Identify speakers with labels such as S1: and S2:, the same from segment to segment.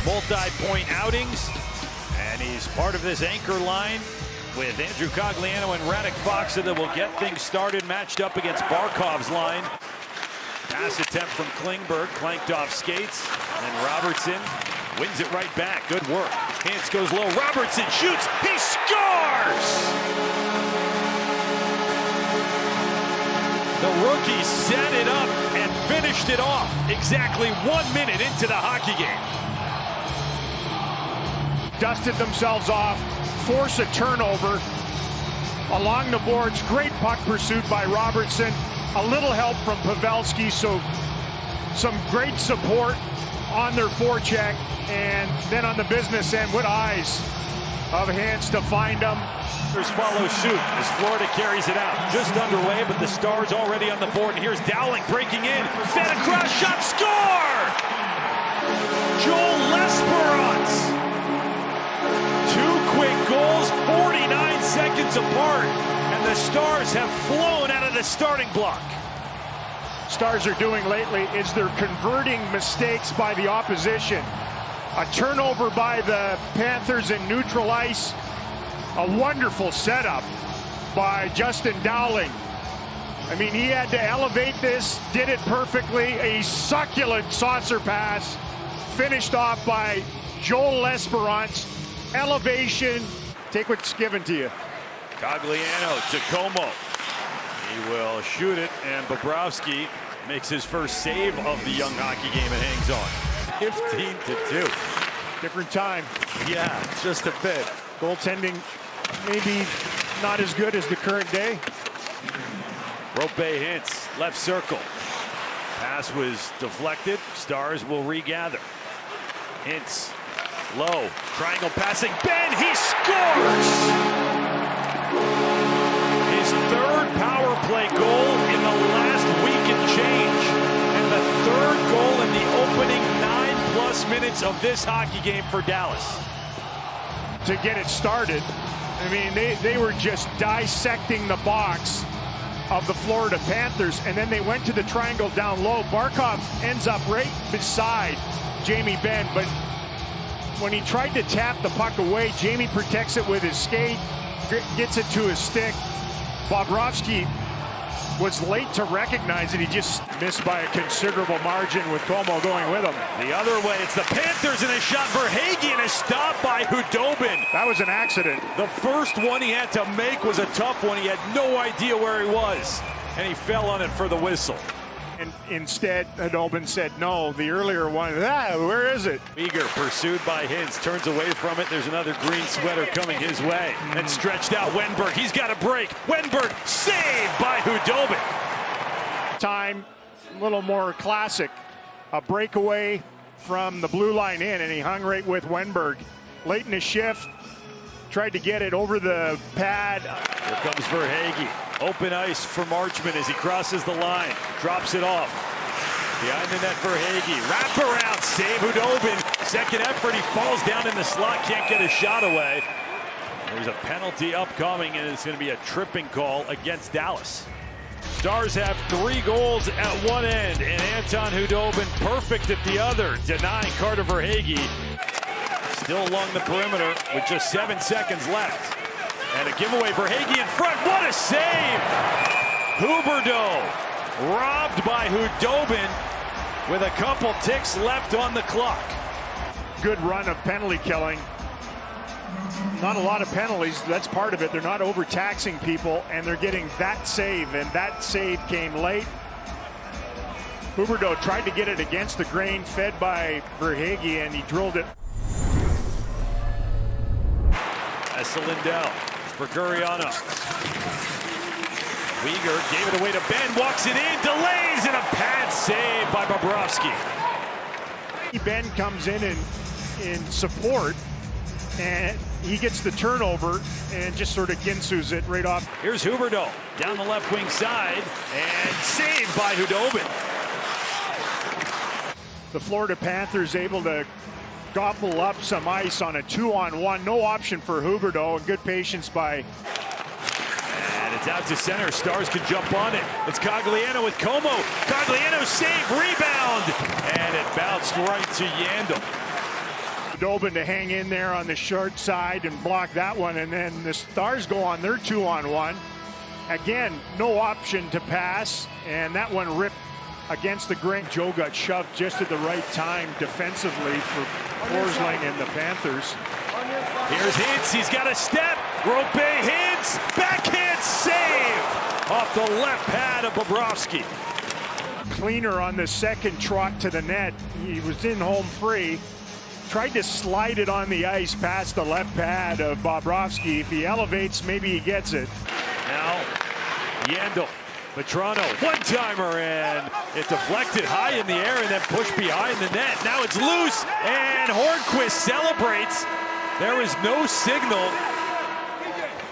S1: multi-point outings, and he's part of this anchor line with Andrew Cogliano and Radek Faksa that will get things started, matched up against Barkov's line. Pass attempt from Klingberg, clanked off skates, and Robertson wins it right back. Good work. Hintz goes low. Robertson shoots. He scores! The rookie set it up and finished it off exactly 1 minute into the hockey game.
S2: Dusted themselves off, force a turnover along the boards. Great puck pursuit by Robertson. A little help from Pavelski, so some great support on their forecheck. And then on the business end, with eyes of Hintz to find them.
S1: Follow shoot as Florida carries it out. Just underway, but the Stars already on the board. And here's Dowling breaking in. Fed across, shot, score! Joel Lesperance. Two quick goals, 49 seconds apart. And the Stars have flown out of the starting block.
S2: Stars are doing lately is they're converting mistakes by the opposition. A turnover by the Panthers in neutral ice. A wonderful setup by Justin Dowling. I mean, he had to elevate this, did it perfectly. A succulent saucer pass, finished off by Joel Lesperance. Elevation, take what's given to you.
S1: Cogliano to Como. He will shoot it, and Bobrovsky makes his first save of the young hockey game and hangs on. 15-2.
S2: Different time.
S1: Yeah, just a bit.
S2: Goaltending maybe not as good as the current day.
S1: Rope Hintz, left circle. Pass was deflected. Stars will regather. Hintz, low, triangle passing. Ben, he scores! His third power play goal in the last week and change. And the third goal in the opening 9+ minutes of this hockey game for Dallas.
S2: To get it started, I mean, they were just dissecting the box of the Florida Panthers, and then they went to the triangle down low. Barkov ends up right beside Jamie Benn, but when he tried to tap the puck away, Jamie protects it with his skate, gets it to his stick. Bobrovsky was late to recognize it. He just missed by a considerable margin with Como going with him.
S1: The other way, it's the Panthers and a shot for Hagee and a stop by Hudobin.
S2: That was an accident.
S1: The first one he had to make was a tough one. He had no idea where he was, and he fell on it for the whistle.
S2: And instead, Hudobin said no. The earlier one, where is it?
S1: Eager, pursued by Hintz, turns away from it. There's another green sweater coming his way. And stretched out Wenberg. He's got a break. Wenberg saved by Hudobin.
S2: Time, a little more classic. A breakaway from the blue line in, and he hung right with Wenberg. Late in the shift, tried to get it over the pad.
S1: Here comes Verhaeghe. Open ice for Marchman as he crosses the line. Drops it off. Behind the net, Verhaeghe. Wrap around, save Hudobin. Second effort, he falls down in the slot. Can't get a shot away. There's a penalty upcoming, and it's going to be a tripping call against Dallas. Stars have 3 goals at one end, and Anton Hudobin perfect at the other, denying Carter Verhaeghe. Still along the perimeter with just 7 seconds left. And a giveaway for Hagee in front. What a save! Huberdeau robbed by Hudobin with a couple ticks left on the clock.
S2: Good run of penalty killing. Not a lot of penalties. That's part of it. They're not overtaxing people, and they're getting that save, and that save came late. Huberdeau tried to get it against the grain, fed by Verhaeghe, and he drilled it.
S1: Essa Lindell for Guriano. Weegar gave it away to Ben, walks it in, delays, and a pad save by Bobrovsky.
S2: Ben comes in support, and he gets the turnover and just sort of Ginsu's it right off.
S1: Here's Huberdeau down the left wing side, and saved by Hudobin.
S2: The Florida Panthers able to gobble up some ice on a 2-on-1. No option for Huberdeau, and good patience by.
S1: And it's out to center. Stars can jump on it. It's Cogliano with Como. Cogliano save, rebound, and it bounced right to Yandel.
S2: Khudobin to hang in there on the short side and block that one, and then the Stars go on their 2-on-1. Again, no option to pass, and that one ripped against the grain. Joe got shoved just at the right time defensively for Forsling and the Panthers.
S1: Here's Hintz, he's got a step. Rope Hintz, backhand save off the left pad of Bobrovsky.
S2: Cleaner on the second trot to the net. He was in home free. Tried to slide it on the ice past the left pad of Bobrovsky. If he elevates, maybe he gets it.
S1: Now, Yandel, Vetrano, one-timer, and it deflected high in the air and then pushed behind the net. Now it's loose, and Hornquist celebrates. There is no signal.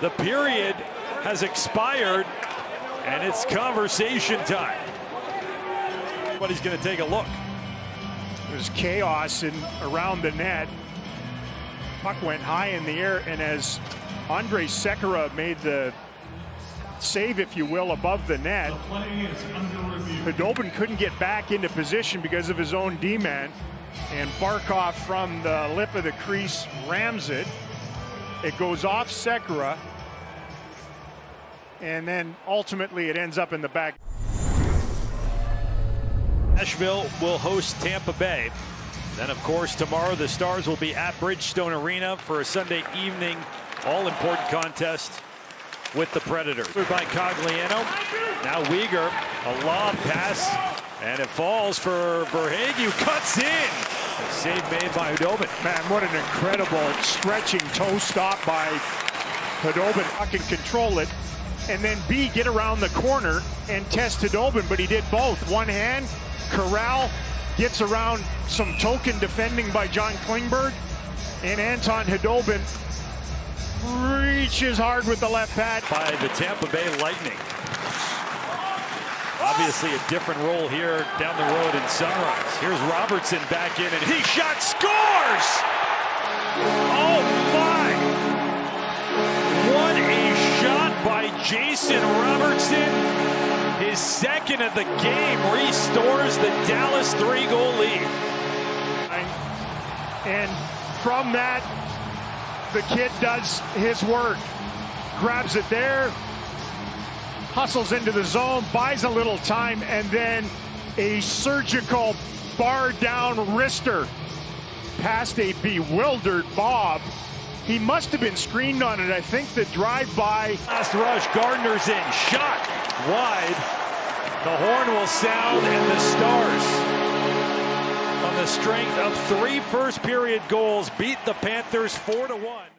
S1: The period has expired, and it's conversation time. But he's going to take a look.
S2: There's chaos around the net. Puck went high in the air, and as Andrei Sekera made the save, if you will, above the net, Khudobin couldn't get back into position because of his own D-man, and Barkov from the lip of the crease rams it. It goes off Sekera, and then ultimately it ends up in the back.
S1: Nashville will host Tampa Bay. Then, of course, tomorrow the Stars will be at Bridgestone Arena for a Sunday evening all-important contest with the Predators. By Cogliano. Now Weegar, a lob pass, and it falls for Verhaeghe, who cuts in. Save made by Khudobin.
S2: Man, what an incredible stretching toe stop by Khudobin. I can control it. And then B, get around the corner and test Khudobin, but he did both. One hand, Corral gets around some token defending by John Klingberg, and Anton Khudobin reaches hard with the left pad.
S1: By the Tampa Bay Lightning. Obviously a different role here down the road in Sunrise. Here's Robertson back in, and he shot, scores! Oh my! What a shot by Jason Robertson. His second of the game restores the Dallas 3-goal lead.
S2: And from that, the kid does his work. Grabs it there, hustles into the zone, buys a little time, and then a surgical bar down wrister past a bewildered Bob. He must have been screened on it. I think the drive-by.
S1: Last rush, Gardner's in, shot wide. The horn will sound, and the Stars, on the strength of 3 first-period goals, beat the Panthers 4-1.